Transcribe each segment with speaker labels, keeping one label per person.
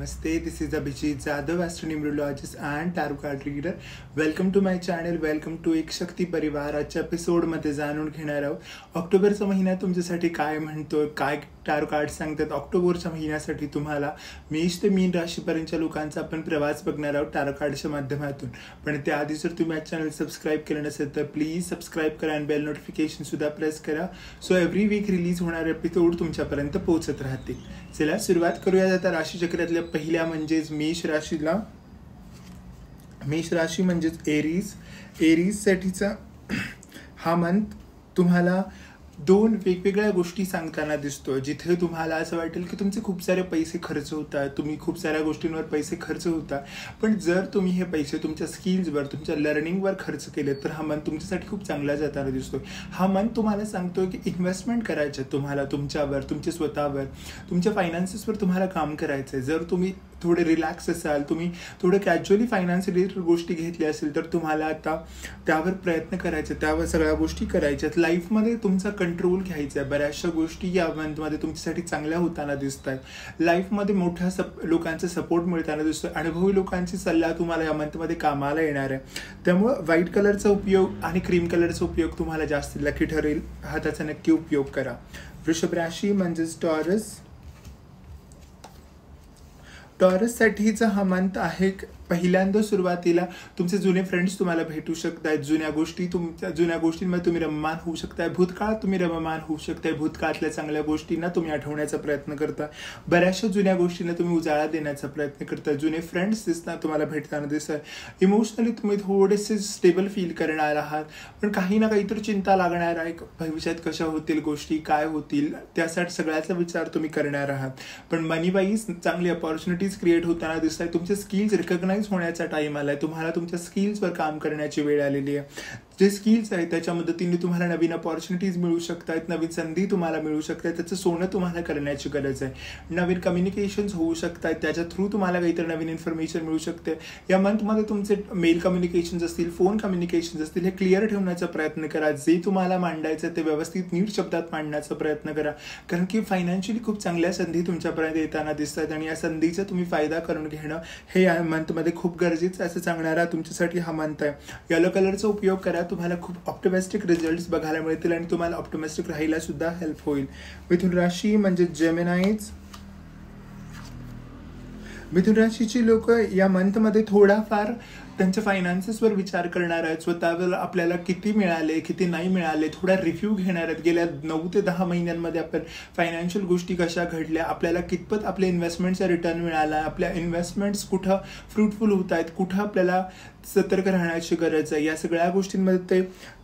Speaker 1: Namaste. This is Abhijit Jadhav, astronumerologist and tarot card reader. Welcome to my channel. Welcome to एक शक्ती परिवार. आजच्या एपिसोडमध्ये जाणून घेणार आहोत ऑक्टोबरचा महिना तुमच्यासाठी काय म्हणतोय, काय टारो कार्ड सांगतात. ऑक्टोबरच्या महिन्यासाठी तुम्हाला मेष ते मीन राशीपर्यंतच्या लोकांचा आपण प्रवास बघणार आहोत टारो कार्डच्या माध्यमातून. पण त्याआधी जर तुम्ही चॅनल सबस्क्राईब केलं नसेल तर प्लीज सबस्क्राईब करा आणि बेल नोटिफिकेशन सुद्धा प्रेस करा. सो एव्हरी वीक रिलीज होणारे एपिसोड तुमच्यापर्यंत पोहोचत राहतील. चला सुरुवात करूया आता राशीचक्रातल्या पहिल्या म्हणजेच मेष राशीला. मेष राशी म्हणजेच एरीज साठीचा हा मंथ तुम्हाला दोन वेगवेगळ्या गोष्टी सांगताना दिसतोय. जिथे तुम्हाला असं वाटेल की तुमचे खूप सारे पैसे खर्च होतात, तुम्ही खूप साऱ्या गोष्टींवर पैसे खर्च होतात, पण जर तुम्ही हे पैसे तुमच्या स्किल्सवर, तुमच्या लर्निंगवर खर्च केले तर हा मंथ तुमच्यासाठी खूप चांगला जाताना दिसतोय. हा मंथ तुम्हाला सांगतोय की इन्व्हेस्टमेंट करायचं तुम्हाला, तुमच्यावर, तुमच्या स्वतःवर, तुमच्या फायनान्सेसवर तुम्हाला काम करायचं आहे. जर तुम्ही थोडे रिलॅक्स असाल, तुम्ही थोडं कॅज्युअली फायनान्स रिलेटेड गोष्टी घेतल्या असेल तर तुम्हाला आता त्यावर प्रयत्न करायचे, त्यावर सगळ्या गोष्टी करायच्यात. लाईफमध्ये तुमचा कंट्रोल घ्यायचा आहे. बऱ्याचशा गोष्टी या मंथमध्ये तुमच्यासाठी चांगल्या होताना दिसत आहेत. लाईफमध्ये मोठ्या लोकांचा सपोर्ट मिळताना दिसतोय. अनुभवी लोकांची सल्ला तुम्हाला या मंथमध्ये कामाला येणार आहे. त्यामुळं व्हाईट कलरचा उपयोग आणि क्रीम कलरचा उपयोग तुम्हाला जास्त लकी ठरेल. हा त्याचा नक्की उपयोग करा. वृषभ राशी म्हणजेच टॉरससाठीचा हा मंथ आहे. पहिल्यांदा सुरुवातीला तुमचे जुने फ्रेंड्स तुम्हाला भेटू शकतायत. जुन्या गोष्टींमध्ये तुम्ही रममान होऊ शकताय. भूतकाळात तुम्ही रममान होऊ शकताय. भूतकाळातल्या चांगल्या गोष्टींना तुम्ही आठवण्याचा प्रयत्न करता. बऱ्याचशा जुन्या गोष्टींना तुम्ही उजाळा देण्याचा प्रयत्न करता. जुने फ्रेंड्स तुम्हाला भेटताना दिसतात. इमोशनली तुम्ही थोडेसे स्टेबल फील करणार आहात, पण काही ना काहीतरी चिंता लागणार आहे. भविष्यात कशा होतील गोष्टी, काय होतील, त्यासाठी सगळ्याचा विचार तुम्ही करणार आहात. पण मनी वाईज चांगली अपॉर्च्युनिटीज क्रिएट होताना दिसत आहे. तुमचे स्किल्स रिकग्नाइज होण्याचा टाइम आलाय. तुम्हाला तुमच्या स्किल्सवर काम करण्याची वेळ आलेली आहे. जे स्किल्स आहेत त्याच्या मदतीने तुम्हाला नवीन अपॉर्च्युनिटीज मिळू शकतात, नवीन संधी तुम्हाला मिळू शकतात. त्याचं सोनं तुम्हाला करण्याची गरज आहे. नवीन कम्युनिकेशन्स होऊ शकतात, त्याच्या थ्रू तुम्हाला काहीतरी नवीन इन्फॉर्मेशन मिळू शकते. या मंथमध्ये तुमचे मेल कम्युनिकेशन्स असतील, फोन कम्युनिकेशन्स असतील, हे क्लिअर ठेवण्याचा प्रयत्न करा. जे तुम्हाला मांडायचं ते व्यवस्थित नीट शब्दात मांडण्याचा प्रयत्न करा. कारण की फायनान्शियली खूप चांगल्या संधी तुमच्यापर्यंत येताना दिसतात आणि या संधीचा तुम्ही फायदा करून घेणं हे या मंथमध्ये खूप गरजेचं असं सांगणारा तुमच्यासाठी हा मंथ आहे. येलो कलरचा उपयोग करा. तुम्हाला खूप ऑप्टिमिस्टिक रिझल्ट्स बघायला मिळतील आणि तुम्हाला ऑप्टिमिस्टिक राहायला सुद्धा हेल्प होईल. मिथुन राशी म्हणजे जेमिनाईज. मिथुन राशीची लोक या मंथमध्ये थोडाफार त्यांच्या फायनान्सेसवर विचार करणार आहेत. स्वतःवर आपल्याला किती मिळाले, किती नाही मिळाले, थोडा रिव्ह्यू घेणार आहेत. गेल्या 9 ते 10 महिन्यांमध्ये आपण फायनान्शियल गोष्टी कशा घडल्या, आपल्याला कितपत आपल्या इन्व्हेस्टमेंटचा रिटर्न मिळाला, आपल्या इन्व्हेस्टमेंट्स कुठं फ्रुटफुल होत आहेत, कुठं आपल्याला सतर्क राहण्याची गरज आहे, या सगळ्या गोष्टींमध्ये ते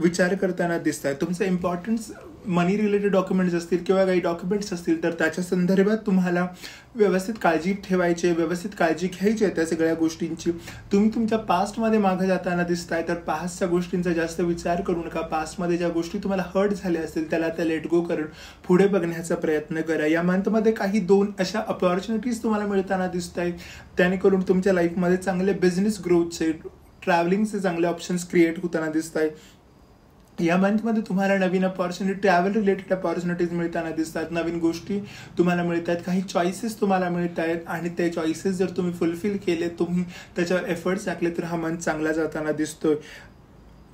Speaker 1: विचार करताना दिसत आहेत. तुमचं इम्पॉर्टन्स मनी रिलेटेड डॉक्युमेंट्स असतील किंवा काही डॉक्युमेंट्स असतील तर त्याच्या संदर्भात तुम्हाला व्यवस्थित काळजी ठेवायची, व्यवस्थित काळजी घ्यायची आहे त्या सगळ्या गोष्टींची. तुम्ही तुमच्या पास्टमध्ये मागे जाताना दिसताय तर पास्टच्या गोष्टींचा जास्त विचार करू नका. पास्टमध्ये ज्या गोष्टी तुम्हाला हर्ट झाल्या असतील त्याला त्या लेट गो करून पुढे बघण्याचा प्रयत्न करा. या मंथमध्ये काही 2 अशा अपॉर्च्युनिटीज तुम्हाला मिळताना दिसत आहेत. त्याने करून तुमच्या लाईफमध्ये चांगले बिझनेस ग्रोथचे, ट्रॅव्हलिंगचे चांगले ऑप्शन्स क्रिएट होताना दिसत आहेत. या मंथमध्ये तुम्हाला नवीन अपॉर्च्युनिटी, ट्रॅव्हल रिलेटेड अपॉर्च्युनिटीज मिळताना दिसतात. नवीन गोष्टी तुम्हाला मिळत आहेत, काही चॉईसेस तुम्हाला मिळत आहेत आणि ते चॉईसेस जर तुम्ही फुलफिल केले, तुम्ही त्याच्यावर एफर्ट्स टाकले तर हा मंथ चांगला जाताना दिसतोय.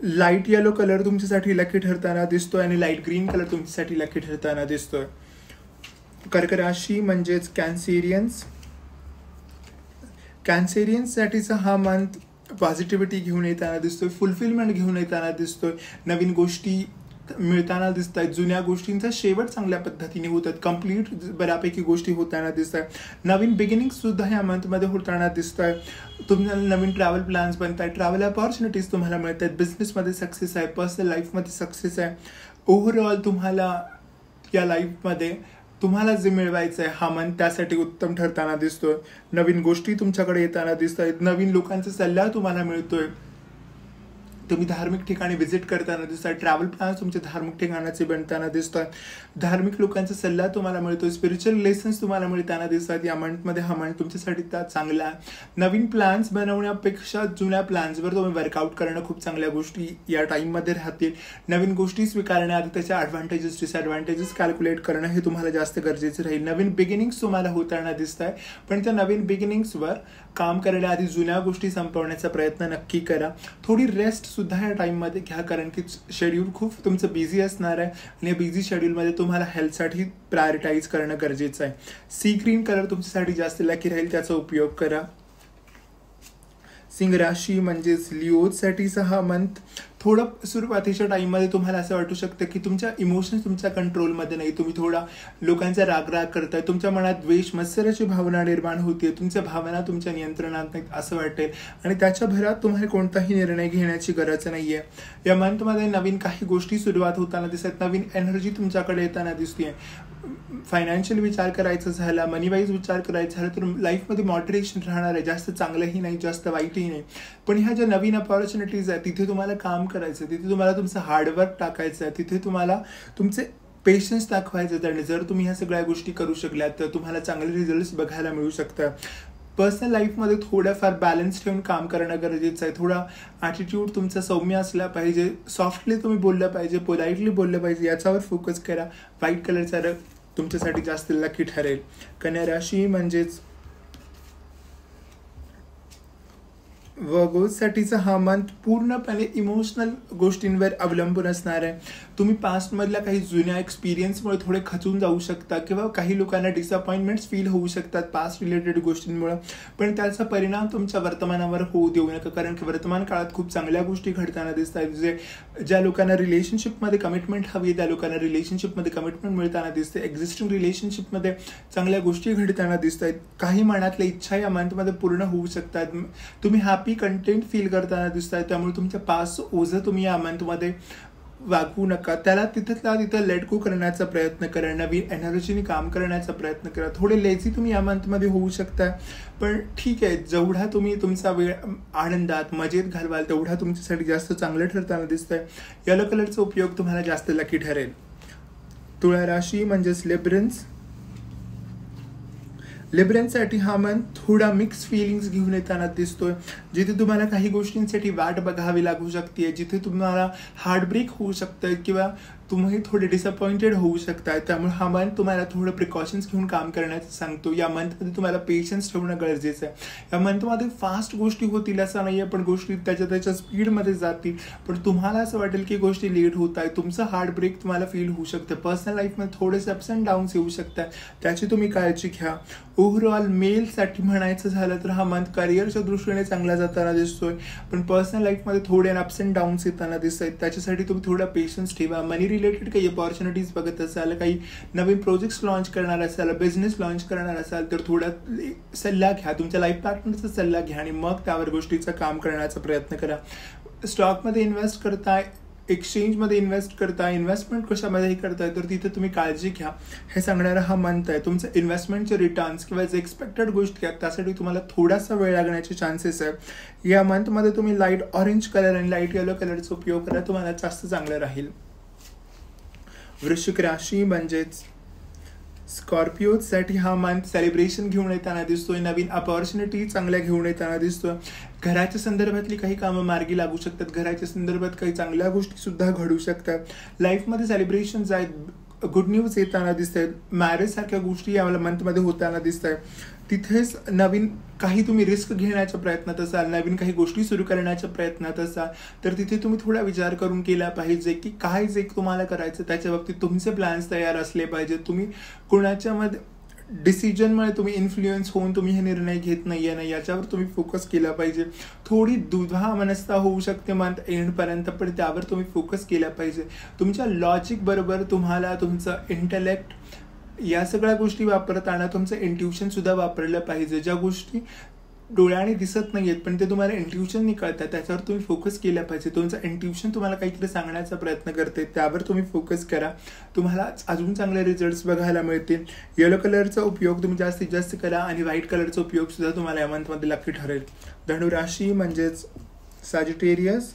Speaker 1: लाईट येलो कलर तुमच्यासाठी लकी ठरताना दिसतोय आणि लाईट ग्रीन कलर तुमच्यासाठी लकी ठरताना दिसतोय. कर्क राशी म्हणजेच कॅन्सेरियन्ससाठीचा हा मंथ पॉझिटिव्हिटी घेऊन येताना दिसतोय, फुलफिलमेंट घेऊन येताना दिसतोय. नवीन गोष्टी मिळताना दिसत आहेत. जुन्या गोष्टींचा शेवट चांगल्या पद्धतीने होत आहेत. कम्प्लीट बऱ्यापैकी गोष्टी होताना दिसत आहेत. नवीन बिगिनिंग सुद्धा या मंथमध्ये होताना दिसत आहे. तुम्हाला नवीन ट्रॅव्हल प्लॅन्स बनत आहेत, ट्रॅव्हल अपॉर्च्युनिटीज तुम्हाला मिळत आहेत. बिझनेसमध्ये सक्सेस आहे, पर्सनल लाईफमध्ये सक्सेस आहे. ओव्हरऑल तुम्हाला या लाईफमध्ये तुम्हाला जे मिळवायचं आहे हा मंथ त्यासाठी उत्तम ठरताना दिसतोय. नवीन गोष्टी तुमच्याकडे येताना दिसत आहेत. नवीन लोकांचा सल्ला तुम्हाला मिळतोय. तुम्ही धार्मिक ठिकाणी व्हिजिट करताना दिसतात, ट्रॅव्हल प्लॅन्स तुमचे धार्मिक ठिकाणाचे बनताना दिसतात, धार्मिक लोकांचा सल्ला तुम्हाला मिळतो, स्पिरिच्युअल लेसन्स तुम्हाला मिळताना दिसतात. या मंथमध्ये हा मंथ तुमच्यासाठी चांगला आहे. नवीन प्लॅन्स बनवण्यापेक्षा जुन्या प्लॅन्सवर तुम्ही वर्कआउट करणं खूप चांगल्या गोष्टी या टाईममध्ये राहतील. नवीन गोष्टी स्वीकारण्याआधी त्याच्या ॲडव्हान्टेजेस डिसॲडव्हान्टेजेस कॅल्क्युलेट करणं हे तुम्हाला जास्त गरजेचं राहील. नवीन बिगिनिंग्स तुम्हाला होताना दिसत आहे, पण त्या नवीन बिगिनिंग्सवर काम करण्याआधी जुन्या गोष्टी संपवण्याचा प्रयत्न नक्की करा. थोडी रेस्ट सुद्धा या टाईममध्ये घ्या, कारण की शेड्यूल खूप तुमचं बिझी असणार आहे आणि या बिझी शेड्यूलमध्ये तुम्हाला हेल्थसाठी प्रायोरिटाईज करणं गरजेचं आहे. सी ग्रीन कलर तुमच्यासाठी जास्त लकी राहील, त्याचा उपयोग करा. सिंह राशी म्हणजेच लिओसाठी हा मंथ थोडं सुरुवातीच्या टाईममध्ये तुम्हाला असं वाटू शकतं की तुमच्या इमोशन्स तुमच्या कंट्रोलमध्ये नाही, तुम्ही थोडा लोकांचा रागराग करताय, तुमच्या मनात द्वेष मत्सराची भावना निर्माण होते, तुमच्या भावना तुमच्या नियंत्रणात नाहीत असं वाटेल आणि त्याच्या भरात तुम्हाला कोणताही निर्णय घेण्याची गरज नाहीये. या मंथमध्ये नवीन काही गोष्टी सुरुवात होताना दिसत, नवीन एनर्जी तुमच्याकडे येताना दिसते. फायनान्शियल विचार करायचा झाला, मनी वाईज विचार करायचा झाला तर लाईफमध्ये मॉडरेशन राहणार आहे. जास्त चांगलंही नाही, जास्त वाईटही नाही, पण ह्या ज्या नवीन अपॉर्च्युनिटीज आहेत तिथे तुम्हाला काम करायचं, तिथे तुम्हाला तुमचं हार्डवर्क टाकायचं आहे, तिथे तुम्हाला तुमचे पेशन्स दाखवायचे. आणि जर तुम्ही ह्या सगळ्या गोष्टी करू शकल्यात तर तुम्हाला चांगले रिझल्ट्स बघायला मिळू शकतात. पर्सनल लाईफमध्ये थोडंफार बॅलन्स ठेवून काम करणं गरजेचं आहे. थोडा ॲटिट्यूड तुमचा सौम्य असला पाहिजे, सॉफ्टली तुम्ही बोललं पाहिजे, पोलाइटली बोललं पाहिजे, याच्यावर फोकस करा. व्हाईट कलरचा रंग तुमच्यासाठी जास्त लकी ठरेल. कन्या राशी म्हणजेच वर्गोसाठीचा हा मंथ पूर्णपणे इमोशनल गोष्टींवर अवलंबून असणार आहे. तुम्ही पास्टमधल्या काही जुन्या एक्सपिरियन्समुळे थोडे खचून जाऊ शकता किंवा काही लोकांना डिसअपॉइंटमेंट्स फील होऊ शकतात पास्ट रिलेटेड गोष्टींमुळे, पण त्याचा परिणाम तुमच्या वर्तमानावर होऊ देऊ नका, कारण की वर्तमान काळात खूप चांगल्या गोष्टी घडताना दिसत आहेत. ज्या लोकांना रिलेशनशिपमध्ये कमिटमेंट हवी त्या लोकांना रिलेशनशिपमध्ये कमिटमेंट मिळताना दिसते. एक्झिस्टिंग रिलेशनशिपमध्ये चांगल्या गोष्टी घडताना दिसत आहेत. काही मनातल्या इच्छा या मंथमध्ये पूर्ण होऊ शकतात. तुम्ही हॅपी कंटेंट फील करताना दिसत आहे, त्यामुळे तुमच्या पास ओझं तुम्ही या मंथमध्ये वागवू नका. त्याला तिथं लेट गो करण्याचा प्रयत्न करा, नवीन एनर्जीने काम करण्याचा प्रयत्न करा. थोडे लेझी तुम्ही या मंथमध्ये होऊ शकता, पण ठीक आहे, जेवढा तुम्ही तुमचा वेळ आनंदात मजेत घालवाल तेवढा तुमच्यासाठी जास्त चांगलं ठरताना दिसतंय. येलो कलरचा उपयोग तुम्हाला जास्त लकी ठरेल. तुळा राशी म्हणजेच लिब्रन्ससाठी हा मंथ थोडा मिक्स फिलिंग्स घेऊन येताना दिसतोय. जिथे तुम्हाला काही गोष्टींसाठी वाट बघावी लागू शकते, जिथे तुम्हाला हार्टब्रेक होऊ शकतं किंवा तुम्ही थोडे डिसअपॉइंटेड होऊ शकताय. त्यामुळे हा मंथ तुम्हाला थोडं प्रिकॉशन्स घेऊन काम करण्याचं सांगतो. या मंथमध्ये तुम्हाला पेशन्स ठेवणं गरजेचं आहे. या मंथमध्ये फास्ट गोष्टी होतील असं नाही आहे, पण गोष्टी त्याच्या स्पीडमध्ये जातील, पण तुम्हाला असं वाटेल की गोष्टी लेट होत आहे. तुमचं हार्टब्रेक तुम्हाला फील होऊ शकतं. पर्सनल लाईफमध्ये थोडेसे अप्स अँड डाऊन्स येऊ शकतात, त्याची तुम्ही काळजी घ्या. ओव्हरऑल मेलसाठी म्हणायचं झालं तर हा मंथ करिअरच्या दृष्टीने चांगला जाताना दिसतोय, पण पर्सनल लाईफमध्ये थोडे अप्स अँड डाऊन्स येताना दिसत आहेत. त्याच्यासाठी तुम्ही थोडा पेशन्स ठेवा. मनी रिलेटेड काही अपॉर्च्युनिटीज बघत असाल, काही नवीन प्रोजेक्ट्स लॉन्च करणार असाल, बिझनेस लॉन्च करणार असाल तर थोडा सल्ला घ्या, तुमच्या लाईफ पार्टनरचा सल्ला घ्या आणि मग त्यावर गोष्टीचं काम करण्याचा प्रयत्न करा. स्टॉकमध्ये इन्व्हेस्ट करताय, एक्सचेंजमध्ये इन्व्हेस्ट करताय, इन्व्हेस्टमेंट कशामध्येही करताय तर तिथे तुम्ही काळजी घ्या हे सांगणारा हा मंथ आहे. तुमचं इन्व्हेस्टमेंटचे रिटर्न्स किंवा जे एक्सपेक्टेड गोष्टी आहेत त्यासाठी तुम्हाला थोडासा वेळ लागण्याचे चान्सेस आहे. या मंथमध्ये तुम्ही लाईट ऑरेंज कलर आणि लाईट येलो कलरचा उपयोग करा, तुम्हाला जास्त चांगलं राहील. वृश्चिक राशी म्हणजेच स्कॉर्पिओसाठी हा मंथ सेलिब्रेशन घेऊन येताना दिसतोय. नवीन अपॉर्च्युनिटी चांगल्या घेऊन येताना दिसतोय. घराच्या संदर्भातली काही कामं मार्गी लागू शकतात, घराच्या संदर्भात काही चांगल्या गोष्टी सुद्धा घडू शकतात. लाईफमध्ये सेलिब्रेशन्स आहेत, गुड न्यूज येताना दिसत आहेत. मॅरेज सारख्या गोष्टी या मंथमध्ये होताना दिसत आहे. तिथेच नवीन काही तुम्ही रिस्क घेण्याच्या प्रयत्नात असाल, नवीन काही गोष्टी सुरू करण्याच्या प्रयत्नात असाल तर तिथे तुम्ही थोडा विचार करून केला पाहिजे की काय जे तुम्हाला करायचं त्याच्या बाबतीत तुमचे प्लॅन्स तयार असले पाहिजे. तुम्ही कोणाच्यामध्ये डिसिजनमुळे तुम्ही इन्फ्लुएन्स होऊन तुम्ही हे निर्णय घेत नाहीये ना, याच्यावर तुम्ही फोकस केला पाहिजे. थोडी दुधा मनस्था होऊ शकते मंथ एंडपर्यंत, पण त्यावर तुम्ही फोकस केला पाहिजे. तुमच्या लॉजिक बरोबर तुम्हाला तुमचं इंटेलेक्ट या सगळ्या गोष्टी वापरताना तुमचं इंट्युशन सुद्धा वापरलं पाहिजे. ज्या गोष्टी डोळ्याने दिसत नाहीयेत पण ते तुम्हाला इंट्युशननी कळतात त्याच्यावर तुम्ही फोकस केला पाहिजे. तुमचं इंट्युशन तुम्हाला काहीतरी सांगण्याचा प्रयत्न करते, त्यावर तुम्ही फोकस करा, तुम्हाला अजून चांगले रिझल्ट्स बघायला मिळतील. येलो कलरचा उपयोग तुम्ही जास्तीत जास्त करा आणि व्हाईट कलरचा उपयोग सुद्धा तुम्हाला या मंथमध्ये लकी ठरेल. धनुराशी म्हणजेच सॅजिटेरियस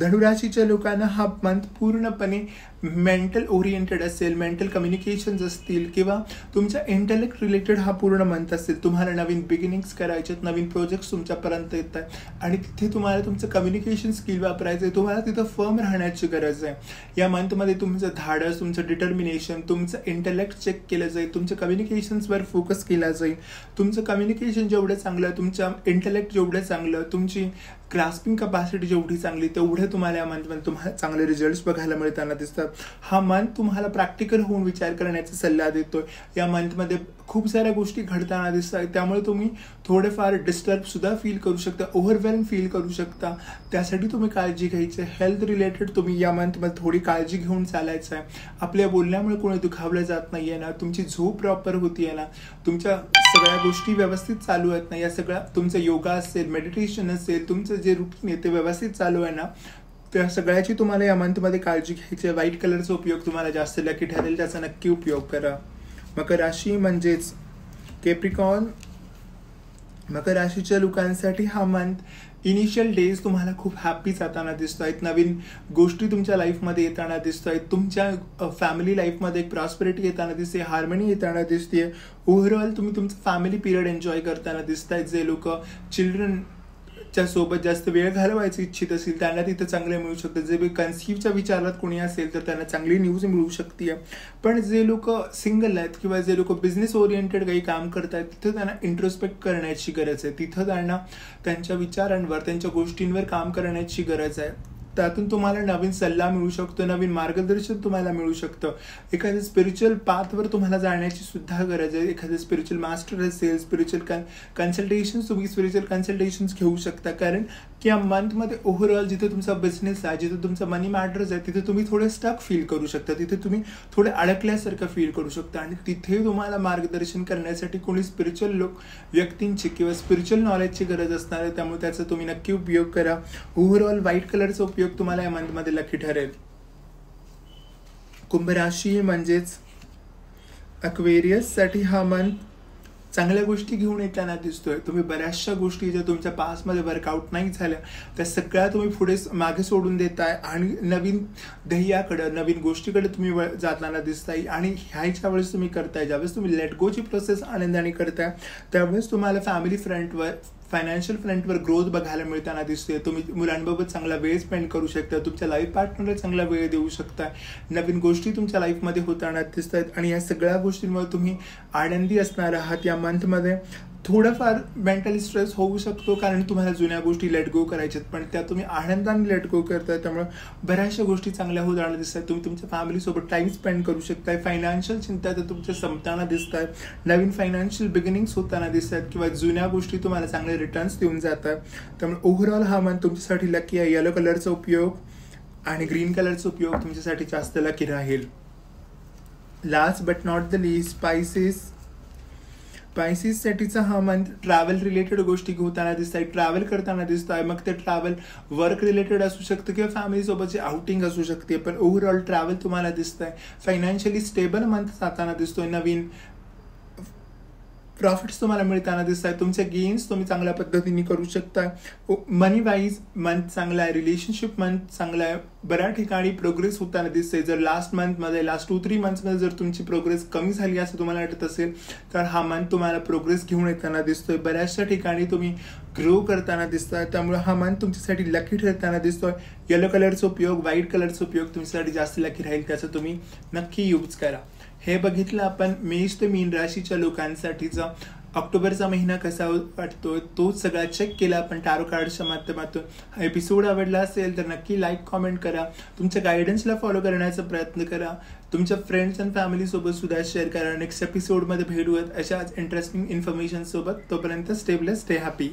Speaker 1: धनुराशीच्या लोकांना हा मंथ पूर्णपणे मेंटल ओरिएंटेड असेल, मेंटल कम्युनिकेशन्स असतील किंवा तुमच्या इंटेलेक्ट रिलेटेड हा पूर्ण मंथ असेल. तुम्हाला नवीन बिगिनिंग्स करायचे, नवीन प्रोजेक्ट्स तुमच्यापर्यंत येत आहेत आणि तिथे तुम्हाला तुमचं कम्युनिकेशन स्किल वापरायचं आहे. तुम्हाला तिथं फर्म राहण्याची गरज आहे. या मंथमध्ये तुमचं धाडस, तुमचं डिटर्मिनेशन, तुमचं इंटेलेक्ट चेक केलं जाईल, तुमच्या कम्युनिकेशन्सवर फोकस केला जाईल. तुमचं कम्युनिकेशन जेवढं चांगलं, तुमच्या इंटेलेक्ट जेवढं चांगलं, तुमची ग्रास्पिंग कपॅसिटी जेवढी चांगली, तेवढे तुम्हाला या मंथमध्ये तुम्हाला चांगले रिझल्ट्स बघायला मिळताना दिसतात. हा मंथ तुम्हाला प्रॅक्टिकल होऊन विचार करण्याचा सल्ला देतोय. या मंथमध्ये खूप साऱ्या गोष्टी घडताना दिसतात, त्यामुळे तुम्ही थोडेफार डिस्टर्ब सुद्धा फील करू शकता, ओव्हरवेल्म फील करू शकता. त्यासाठी तुम्ही काळजी घ्यायची. हेल्थ रिलेटेड तुम्ही या मंथमध्ये थोडी काळजी घेऊन चालायचं आहे. आपल्या बोलण्यामुळे कोणी दुखावलं जात नाहीये ना, तुमची झोप प्रॉपर होतीये ना, तुमच्या सगळ्या गोष्टी व्यवस्थित चालू आहेत ना, या सगळ्या तुमचं योगा असेल, मेडिटेशन असेल, तुमचं जे रुटीन आहे ते व्यवस्थित चालू आहे ना, त्या सगळ्याची तुम्हाला या मंथमध्ये काळजी घ्यायची आहे. व्हाईट कलरचा उपयोग तुम्हाला जास्त लकी ठरेल, त्याचा नक्की उपयोग करा. मकर राशी म्हणजेच केप्रिकॉन, मकर राशीच्या लोकांसाठी हा मंथ इनिशियल डेज तुम्हाला खूप हॅपी जाताना दिसत आहेत. नवीन गोष्टी तुमच्या लाईफमध्ये येताना दिसत आहेत. तुमच्या फॅमिली लाईफमध्ये एक प्रॉस्पेरिटी येताना दिसते, हार्मनी येताना दिसते. ओव्हरऑल तुम्ही तुमचं फॅमिली पिरियड एन्जॉय करताना दिसत आहेत. जे लोक चिल्ड्रनच्या सोबत जास्त वेळ घालवायची इच्छित असेल त्यांना तिथं चांगले मिळू शकतं. जे कन्सिव्हच्या विचारात कोणी असेल तर त्यांना चांगली न्यूज मिळू शकते. पण जे लोक सिंगल आहेत किंवा जे लोक बिझनेस ओरिएंटेड काही काम करत आहेत, तिथं त्यांना इंट्रोस्पेक्ट करण्याची गरज आहे. तिथं त्यांना त्यांच्या विचारांवर, त्यांच्या गोष्टींवर काम करण्याची गरज आहे. त्यातून तुम्हाला नवीन सल्ला मिळू शकतो, नवीन मार्गदर्शन तुम्हाला मिळू शकतं. एखाद्या स्पिरिच्युअल पाथवर तुम्हाला जाण्याची सुद्धा गरज आहे. एखादं स्पिरिच्युअल मास्टर असेल, स्पिरिच्युअल कन्सल्टेशन्स, तुम्ही स्पिरिच्युअल कन्सल्टेशन्स घेऊ शकता. कारण की या मंथमध्ये ओव्हरऑल जिथे तुमचा बिझनेस आहे, जिथे तुमचा मनी मॅटर्स आहे, तिथे तुम्ही थोडे स्टक फील करू शकता, तिथे तुम्ही थोडे अडकल्यासारखं फील करू शकता. आणि तिथे तुम्हाला मार्गदर्शन करण्यासाठी कोणी स्पिरिच्युअल व्यक्तींची किंवा स्पिरिच्युअल नॉलेजची गरज असणार आहे. त्यामुळे त्याचा तुम्ही नक्की उपयोग करा. ओव्हरऑल व्हाईट कलरचा उपयोग तुम्हाला या मंथमध्ये लकी ठरेल. कुंभ राशी म्हणजेच अक्वेरियस साठी हा मंथ चांगल्या गोष्टी घेऊन येताना दिसतोय. तुम्ही बऱ्याचशा गोष्टी ज्या तुमच्या पास्टमध्ये वर्कआउट नाही झाल्या त्या सगळ्या तुम्ही पुढे मागे सोडून देताय आणि नवीन ध्येयाकडे, नवीन गोष्टीकडे तुम्ही जाताना दिसताय. आणि ह्याच्या वेळेस तुम्ही करताय, ज्यावेळेस तुम्ही लेट गोची प्रोसेस आनंदाने करताय, त्यावेळेस तुम्हाला फॅमिली फ्रंटवर, फायनान्शियल फ्रंटवर ग्रोथ बघायला मिळताना दिसते. तुम्ही मुलांबाबत चांगला वेळ स्पेंड करू शकता, तुमच्या लाईफ पार्टनरला चांगला वेळ देऊ शकता. नवीन गोष्टी तुमच्या लाईफमध्ये होताना दिसत आहेत आणि या सगळ्या गोष्टींमुळे तुम्ही आनंदी असणार आहात. या मंथमध्ये थोडंफार मेंटली स्ट्रेस होऊ शकतो कारण तुम्हाला जुन्या गोष्टी लेट गो करायच्यात, पण त्या तुम्ही आनंदाने लेट गो करताय. त्यामुळे बऱ्याचशा गोष्टी चांगल्या होताना दिसतात. तुम्ही तुमच्या फॅमिलीसोबत टाइम स्पेंड करू शकताय. फायनान्शियल चिंता तर तुमच्या संपताना दिसत आहेत. नवीन फायनान्शियल बिगिनिंग्स होताना दिसत आहेत किंवा जुन्या गोष्टी तुम्हाला चांगले रिटर्न्स देऊन जातात. त्यामुळे ओव्हरऑल हा मंथ तुमच्यासाठी लकी आहे. येलो कलरचा उपयोग आणि ग्रीन कलरचा उपयोग तुमच्यासाठी जास्त लकी राहील. Last but not the least स्पायसीसाठीचा हा मंथ ट्रॅव्हल रिलेटेड गोष्टी होताना दिसत आहे. ट्रॅव्हल करताना दिसत आहे. मग ते ट्रॅव्हल वर्क रिलेटेड असू शकतं किंवा फॅमिलीसोबतची आउटिंग असू शकते, पण ओव्हरऑल ट्रॅव्हल तुम्हाला दिसत आहे. फायनान्शियली स्टेबल मंथ जाताना दिसतोय. नवीन प्रॉफिट्स तुम्हाला मिळताना दिसत आहे. तुमचे गेन्स तुम्ही चांगल्या पद्धतीने करू शकता. मनी वाईज मंथ चांगला आहे. रिलेशनशिप मंथ चांगला आहे. बऱ्याच ठिकाणी प्रोग्रेस होताना दिसते. जर लास्ट 2-3 मंथमध्ये जर तुमची प्रोग्रेस कमी झाली असं तुम्हाला वाटत असेल तर हा मंथ तुम्हाला प्रोग्रेस घेऊन येताना दिसतोय. बऱ्याचशा ठिकाणी तुम्ही ग्रो करताना दिसताय. त्यामुळे हा मंथ तुमच्यासाठी लकी ठरताना दिसतोय. येलो कलरचा उपयोग, व्हाईट कलरचा उपयोग तुमच्यासाठी जास्त लकी राहील, त्याचा तुम्ही नक्की यूज करा. हे बघितलं आपण मेष ते मीन राशीच्या लोकांसाठीचा ऑक्टोबरचा महिना कसा वाटतोय तो सगळा चेक केला आपण टॅरो कार्डच्या माध्यमातून. हा एपिसोड आवडला असेल तर नक्की लाईक, कॉमेंट करा. तुमच्या गायडन्सला फॉलो करण्याचा प्रयत्न करा. तुमच्या फ्रेंड्स अँड फॅमिलीसोबत सुद्धा शेअर करा. नेक्स्ट एपिसोडमध्ये भेटूयात अशाच इंटरेस्टिंग इन्फॉर्मेशन सोबत. तोपर्यंत स्टे ब्लेस्ड, स्टे हॅपी.